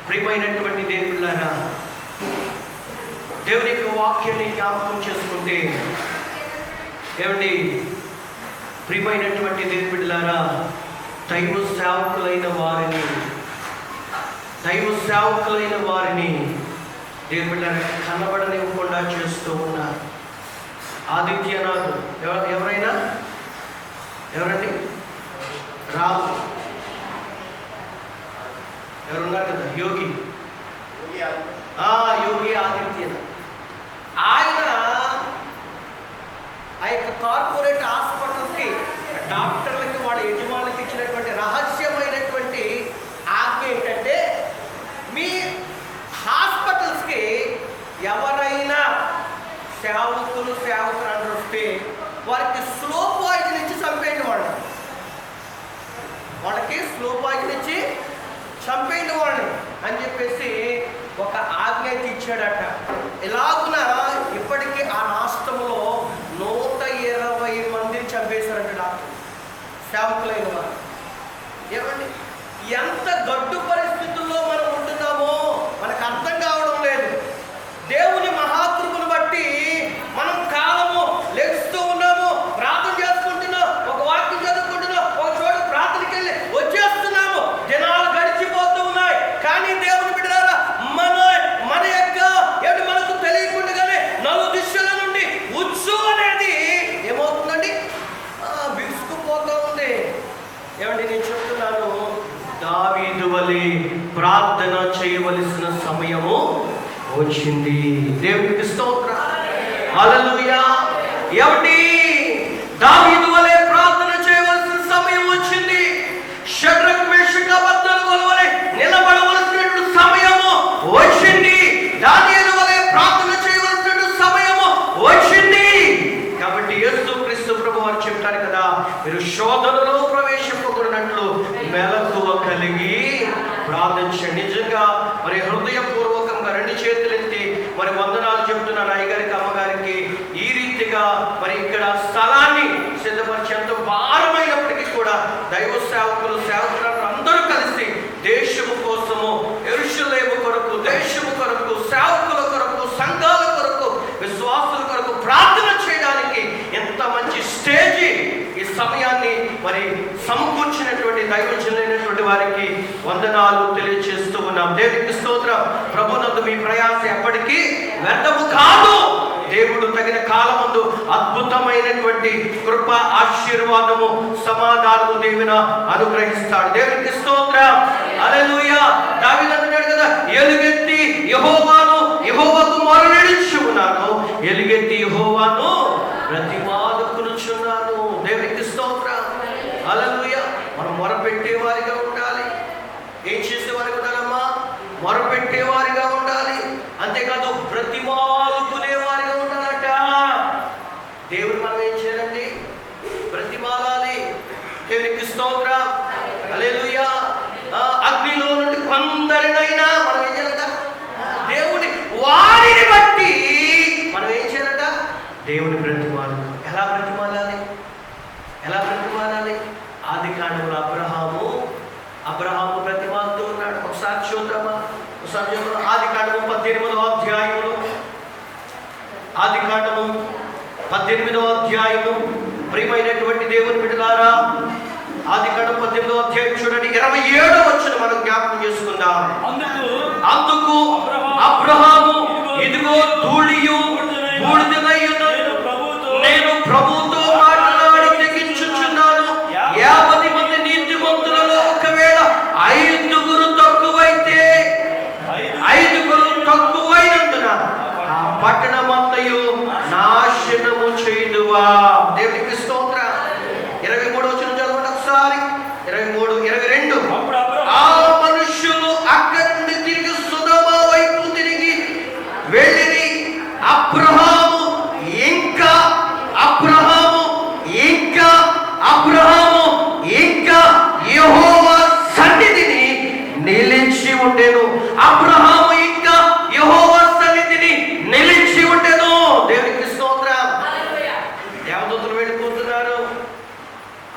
ప్రియమైనటువంటి దేవుని బిడ్డలారా, దేవుని యొక్క వాక్యాన్ని జ్ఞాపకం చేసుకుంటే ఏమండి, ప్రియమైనటువంటి దేవుని బిడ్డలారా, దైవ సేవకులైన వారిని దేవుని బిడ్డలారా కనబడనివ్వకుండా చేస్తూ ఉన్నారు. ఆదిత్యనాథ్ ఎవరండి? రాజు ఎవరున్నారు కదా, యోగి ఆదిత్యనాథ్. ఆయన ఆ యొక్క కార్పొరేట్ హాస్పిటల్కి డాక్టర్లకి వాళ్ళ యజమానులకి ఇచ్చినటువంటి రహస్యమైనటువంటి ఆజ్ఞ ఏంటంటే, మీ హాస్పిటల్స్కి ఎవరైనా సేవకులు అందరూ వస్తే వారికి స్లో పాయిజన్ ఇచ్చి చంపేయండి, వాళ్ళకి స్లో పాయిజన్ ఇచ్చి చంపేయండి వాళ్ళని అని చెప్పేసి ఒక ఆజ్ఞ ఇచ్చాడట. ఇలాగున ఇప్పటికీ ఆ రాష్ట్రంలో 120 మందిని చంపేశారంట డాక్టర్, సేవకులైన వారు. ఏమండి, ఎంత గడ్డు పరిస్థితుల్లో మనం ఉంటున్నామో మనకు అర్థం కావడం లేదు. దేవుని మహాకృపను బట్టి మనం కాలము లెగుస్తూ ఉన్నాము, ప్రార్థన చేసుకుంటున్నాం, ఒక వాక్యం చదువుకుంటున్నాం, ఒక చోట ప్రార్థనకి వెళ్ళి వచ్చేస్తున్నాము, దినాలు గడిచిపోతూ ఉన్నాయి. కానీ దేవుని బిడ్డలారా, మన యొక్క మనకు తెలియకుండానే నలు దిశల నుండి ఉచ్చు అనేది ఏమవుతుందండి, బిగుసుకుపోతూ ఉంది. ఏమండి, నేను చెప్తున్నాను, దావీదు వలె ప్రార్థన చేయవలసిన సమయము వచ్చింది. దేవునికి స్తోత్రం, హల్లెలూయా. ఏమిటి, దావీదు వలె ప్రార్థన చేయవలసిన సమయం వచ్చింది. షడ్రక్ మేషక్ అబేద్నెగోల వలె నిలబడవలసిన సమయము వచ్చింది. దానియేలు వలె ప్రార్థన చేయవలసిన సమయము వచ్చింది. కాబట్టి యేసుక్రీస్తు ప్రభువారు చెప్తారు కదా, మీరు శోధనలో ప్రవేశింపకూడనట్లు మెలకువ కలిగి ప్రార్థించండి. నిజంగా మరి హృదయపూర్వకంగా 2 చేతులెత్తి మరి వందనాలు చెప్తున్నాను అయ్యగారికి, అమ్మగారికి. ఈ రీతిగా మరి ఇక్కడ స్థలాన్ని సిద్ధపరిచేంత భారమైనప్పటికీ కూడా దైవ సేవకులు అందరూ కలిసి దేశము కోసము, యెరూషలేము కొరకు, దేశము కొరకు, సేవకుల కొరకు, సంఘాల కొరకు, విశ్వాసుల కొరకు ప్రార్థన చేయడానికి ఎంత మంచి స్టేజి ఈ సమయాన్ని మరి సమకూర్చినటువంటి దైవజనులైనటువంటి వారికి వందనాలు తెలియజేస్తూ ఉన్నాం. దేవునికి స్తోత్రం. ప్రభునందు మీ ప్రయాస ఎప్పటికీ వ్యర్థము కాదు. దేవుడు తగిన కాలమందు అద్భుతమైనటువంటి కృప, ఆశీర్వాదము, సమాధానము దేవున అనుగ్రహిస్తాడు. దేవునికి స్తోత్రం, హల్లెలూయా. దావీదు అంటున్నాడు కదా, ఎలుగెత్తి యెహోవాకు మొరపెడుచు ఉన్నాను, ఎలుగెత్తి యెహోవాను బ్రతిమాలుకొనుచున్నాను. దేవునికి స్తోత్రం, హల్లెలూయా. మనం మొరపెట్టేవారిగా ఉండాలి. ఏం చేసేవారిగా ఉండాలమ్మా? మొరపెట్టేవారిగా ఉండాలి. అంతేకాదు బ్రతిమాలుకునేవారిగా ఉండాలట. దేవుడు మనం ఏం చేయాలండి? బ్రతిమాలాలి. దేవునికి స్తోత్రం, హల్లెలూయా. అగ్నిలో నుండి కొందరినైనా మనం ఏం చేయాలట? దేవుని వారిని బట్టి మనం ఏం చేయాలట? దేవుని బ్రతిమాలు. ఎలా బ్రతిమాలాలి? ఆదికాండంలో అబ్రహాము బ్రతిమాలుతూ ఉన్నాడు. ఒకసారి చూద్దామా? ఆదికాండము 18వ అధ్యాయములో, ఆదికాండము 18వ అధ్యాయము, ప్రియమైనటువంటి దేవుని బిడ్డలారా, ఆదికాండం 18వ అధ్యాయం చూడండి, 27వ వచనం మనం జ్ఞాపకం చేసుకుందాం. అందుకు అబ్రహాము, ఇదిగో ధూళియు బూడిదనై ఉన్నది, నేను ప్రభువుతో మాట్లాడి తెగించుచున్నాను. 50 మంది నీతిమంతులలో ఒకవేళ 5 తక్కువైనందున ఆ పట్టణమంతయు నాశనము చేయుదువా. దేవునికి స్తోత్రం. 23వ వచనం చదవండి ఒకసారి. 23, 22. ఆ మనుష్యులు అక్కడి నుండి తిరిగి సొదొమ వైపు తిరిగి వెళ్ళిరి. అబ్రహాము ఇంకా యెహోవా సన్నిధిని నిలిచి ఉండెను. అబ్రహాము ఇంకా యెహోవా సన్నిధిని నిలిచి ఉండెను. దేవునికి స్తోత్రం. దేవదూతలు వెళ్ళిపోతున్నారు.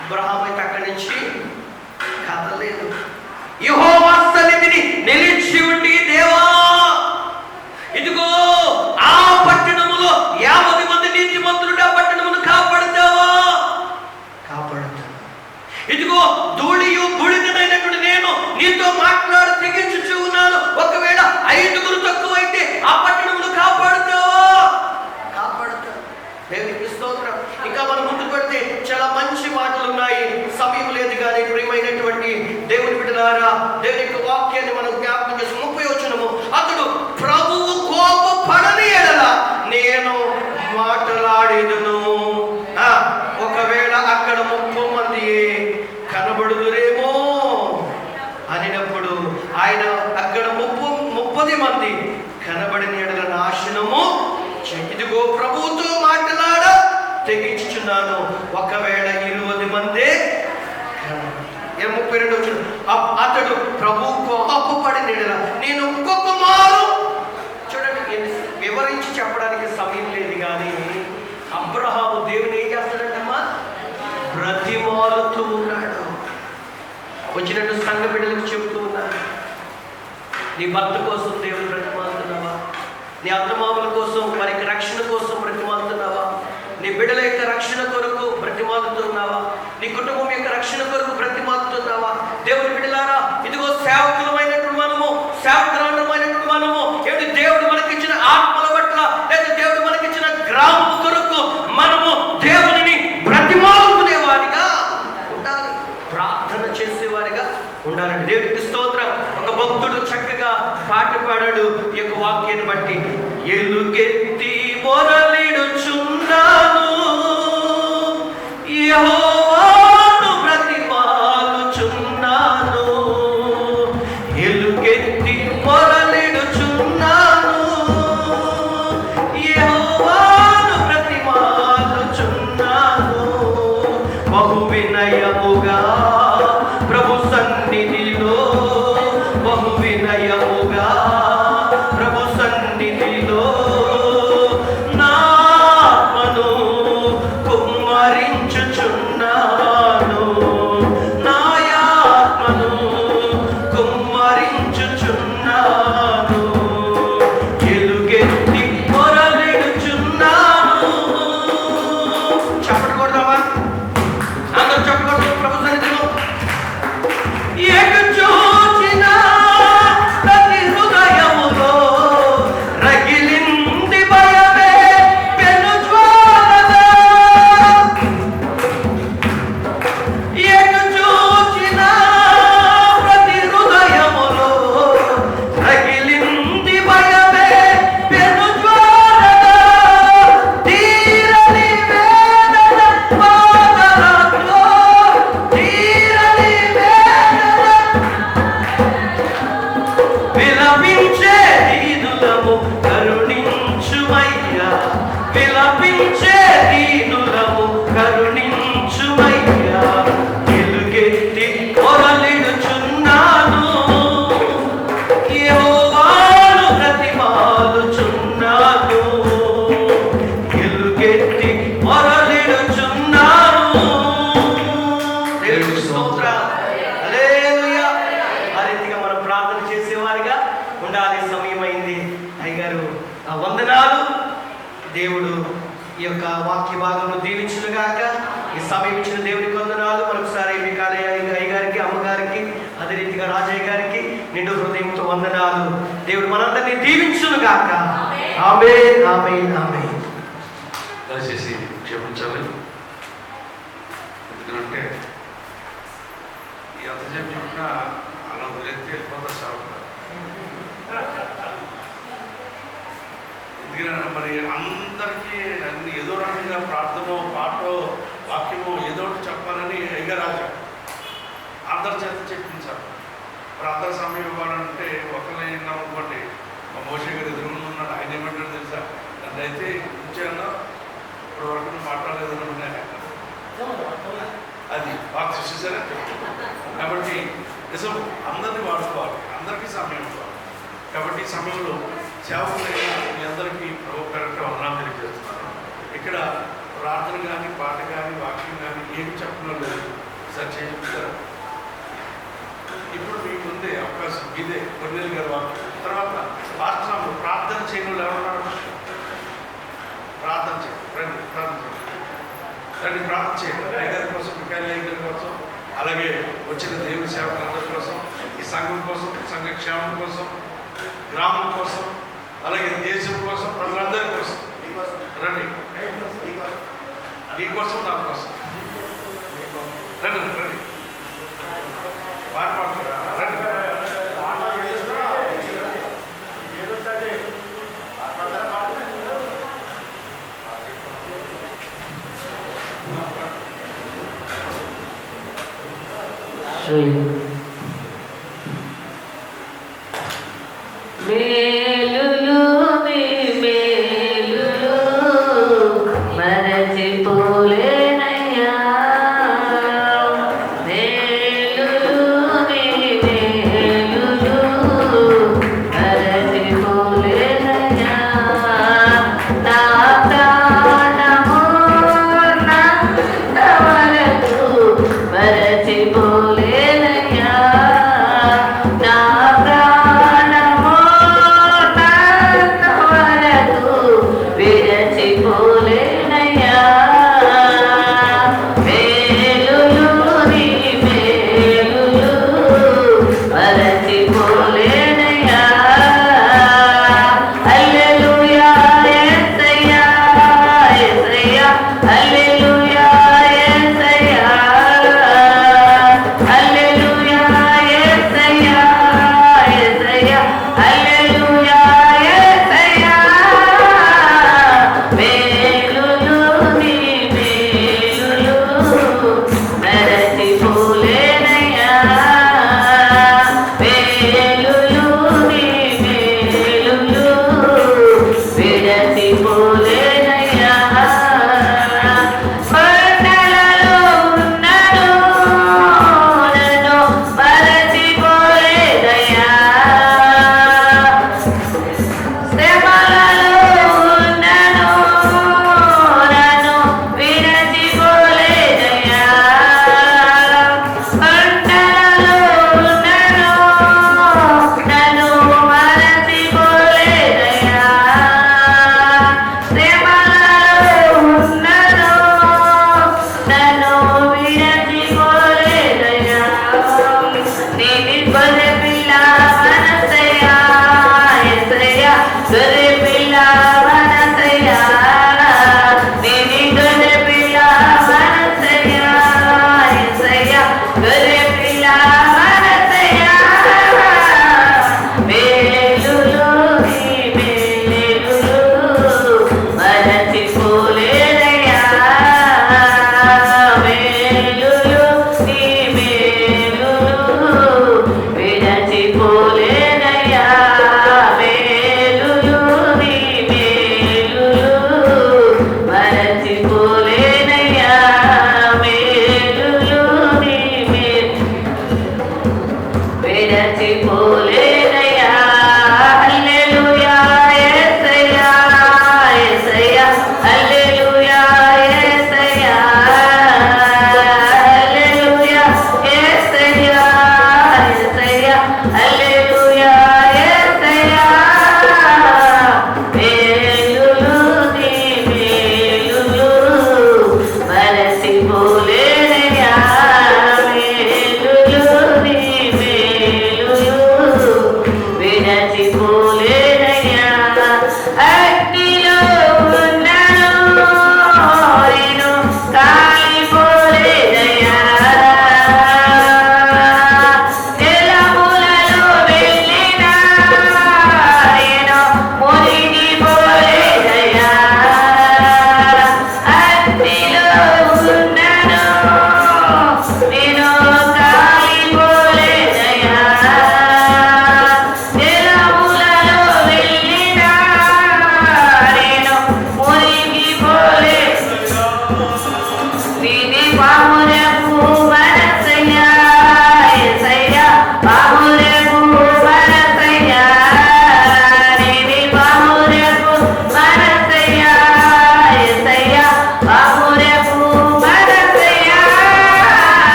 అబ్రహాము అయితే అక్కడి నుంచి కదలేదు. యెహోవా సన్నిధిని నిలిచి బిడ్డలారా, దేవుని యొక్క వాక్యాన్ని మనం జ్ఞాపకం చేసి 30వ వచనము, అతడు ప్రభువు కోపపడని ఎడల నేను మాట్లాడేదను. ఒకవేళ అక్కడ 30 మంది కనబడుదురేమో అనినప్పుడు ఆయన అక్కడ 30 మంది కనబడిన ఎడల నాశనము, ఇదిగో ప్రభువుతో మాట్లాడ తెగించుచున్నాను. ఒకవేళ 20 మందే 32 వచ్చిన అతడు ప్రభు కోపపడిన ఎడల నేను ఇంకొక మారు. చూడండి, వివరించి చెప్పడానికి సమయం లేదు, కానీ అబ్రహాము దేవుని ఏం చేస్తాడంటమ్మా? బ్రతిమాలుతూ ఉన్నాడు. వచ్చినట్టు సంఘ బిడ్డలకు చెబుతూ ఉన్నాడు, నీ భర్త కోసం దేవుని బ్రతిమాలుతున్నావా? నీ అత్తమామల కోసం, వారికి రక్షణ కోసం బ్రతిమాలుతున్నావా? నీ బిడ్డల యొక్క రక్షణ కొరకు బ్రతిమాలుతున్నావా? నీ కుటుంబం యొక్క రక్షణ కొరకు బ్రతిమాలుతున్నావా? దేవుని బిడ్డలారా, ఇదిగో సేవకులమైనటువంటి మనము, సేవకులమైనటువంటి మనము ఏమిటి, దేవుడు మనకిచ్చిన ఆత్మల పట్ల, లేదా దేవుడు మనకిచ్చిన గ్రామం కొరకు మనము దేవుని బ్రతిమాలుకునేవారిగా ఉండాలి, ప్రార్థన చేసేవారిగా ఉండాలండి. దేవుడికి స్తోత్రం. ఒక భక్తుడు చక్కగా పాట పాడాడు ఈ యొక్క వాక్యాన్ని బట్టి, ఎలుగెత్తి మొరలిడుచున్నాను యెహోవాను బ్రతిమాలుచున్నాను, ఎలుగెత్తి మొరలిడుచున్నాను యెహోవాను బ్రతిమాలుచున్నాను, బహు వినయముగా ప్రభు సన్నిధిలో, బహు వినయముగా ప్రభు సన్నిధిలో నామను కుమ్మరించుచున్నాను, నాయాత్మను కుమ్మరించుచున్నాను, ఎలుగెత్తి మొరలిడుచున్నాను. చప్పట్లు కొడదామా? అందరూ చప్పట్లు ప్రభు సన్నిధిలో. చూచిన ప్రతి హృదయములో రగిలింది భయమే పెను జ్వాలగా, చూచిన ప్రతి హృదయములో రగిలింది భయమే పెను జ్వాలగా, తీరని వేదన బాధలతో, తీరని విలపించే దీనులము కరుణించుమయ్యా, విలపించే దీనులము కరుణించుమయ్యా, ఎలుగెత్తి మొరలిడుచున్నాను యెహోవాను బ్రతిమాలుచున్నాను, ఎలుగెత్తి మొరలిడుచున్నాను. దేవునికి స్తోత్రం. హల్లెలూయా. ఆ రీతిగా మనం ప్రార్థన చేసేవారిగా ఉండాలి. సమయమైంది. అయ్యగారు వందనాలు. దేవుడు ఈ యొక్క వాక్య భాగంలో దీవించునుగాక. ఈ సమయం ఇచ్చిన దేవునికి వందనాలు. మరొకసారి మీ కాలయ్య అయ్యగారికి, అమ్మగారికి, అదే రీతిగా రాజయ్య గారికి నిండు హృదయంతో వందనాలు. దేవుడు మనందరినీ దీవించునుగాక. ఆమేన్, ఆమేన్, ఆమేన్. దయచేసి క్షమించాలి, ఎందుకంటే ఎంతసేపు చెప్పినా అలా వదిలేస్తే వెళ్ళిపోతా సాగుతారు. ఎందుకంటే మరి అందరికీ అన్ని ఏదో రకంగా ప్రార్థనో, పాటో, వాక్యమో ఏదో ఒకటి చెప్పాలని అయ్యగారాజు అందరి చేత చెప్పించారు. మరి అందరి సమయం ఇవ్వాలంటే ఒకరిని అనుకోండి, మా మోషే గారు ఎదురుగా ఉన్నాడు, ఆయన ఏమంటాడు తెలుసా, నన్ను అయితే ఉంచాను ఇప్పుడు వరకు మాట్లాడలేదని ఉన్నాయి, అది బాగా చూసేసారా. కాబట్టి నిజం అందరినీ వాడుకోవాలి, అందరికీ సమయం ఇవ్వాలి. కాబట్టి ఈ సమయంలో సేవకులైన మీ అందరికీ ప్రభు పేరట వందనాలు తెలియజేస్తున్నాను. ఇక్కడ ప్రార్థన కానీ, పాట కానీ, వాక్యం కానీ ఏమి చెప్పడం లేదు. సార్ చేయించారు. ఇప్పుడు మీకు ముందే అవకాశం ఇదే కొన్నేళ్ళు గారు వాక్యం తర్వాత పాఠశాలలో ప్రార్థన చేయడం ఎవరున్నారు? ప్రార్థన చేయండి, రండి ప్రార్థన చేయండి, రండి ప్రార్థన చేయండి. అయ్యగారి కోసం, మికాయల అయ్యగారి కోసం, అలాగే వచ్చిన దేవుని సేవకులందరి కోసం, ఈ సంఘం కోసం, సంఘ క్షేమం కోసం, గ్రామం కోసం, అలాగే దేశం కోసం, ప్రజలందరి కోసం రండి. నీకోసం, నా కోసం రండి రండి. పాట పాడుతున్నా మేలులు నీ మేలులు మరచిపోలేనయ్యా. మేలులు నీ మేలులు మరచిపోలేనయ్యా. నా ప్రాణము నంతవరకు మరచిపోలేనయ్యా. నా ప్రాణము నంతవరకు విరచిపోలేనయ్యా. మేలులు నీ మేలులు మరచిపోలేనయ్యా. హల్లెలూయా యేసయ్యా యేసయ్యా హల్లెలూయా యేసయ్యా హల్లెలూయా యేసయ్యా యేసయ్యా హల్లెలూయా యేసయ్యా. మేలులు నీ మేలులు మరచిపోలేనయ్యా. మేలులు నీ మేలులు విరచిపోలేనయ్యా. కొండలలో ఉన్నను నన్ను మరచిపోలేదయ్యా. శ్రమలలో ఉన్నను నన్ను విరచిపోలేదయ్యా. కొండలలో ఉన్నను నన్ను మరచిపోలేదయ్యా. శ్రమలలో ఉన్నను నన్ను విరచిపోలేదయ్యా. నీది గొర్రె పిల్ల మనసయ్యా యేసయ్యా గొర్రె పిల్ల మనసయ్యా. నీది గొర్రె పిల్ల మనసయ్యా యేసయ్యా గొర్రె పిల్ల మనసయ్యా. మేలులు నీ మేలులు మరచిపోలేనయ్యా. మేలులు నీ మేలులు విరచిపోలేనయ్యా. మేలులు నీ మేలులు మరచిపోలేనయ్యా. మేలులు నీ విరచిపోలేనయ్యా. హల్లెలూయా యేసయ్యా యేసయ్యా హల్లెలూయా యేసయ్యా హల్లెలూయా యేసయ్యా యేసయ్యా హల్లెలూయా యేసయ్యా. మేలులు నీ మేలులు మరచిపోలేనయ్యా. మేలులు నీ మేలులు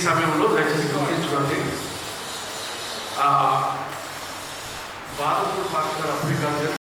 సమయంలో దయచేసి గుర్తించుకోండి.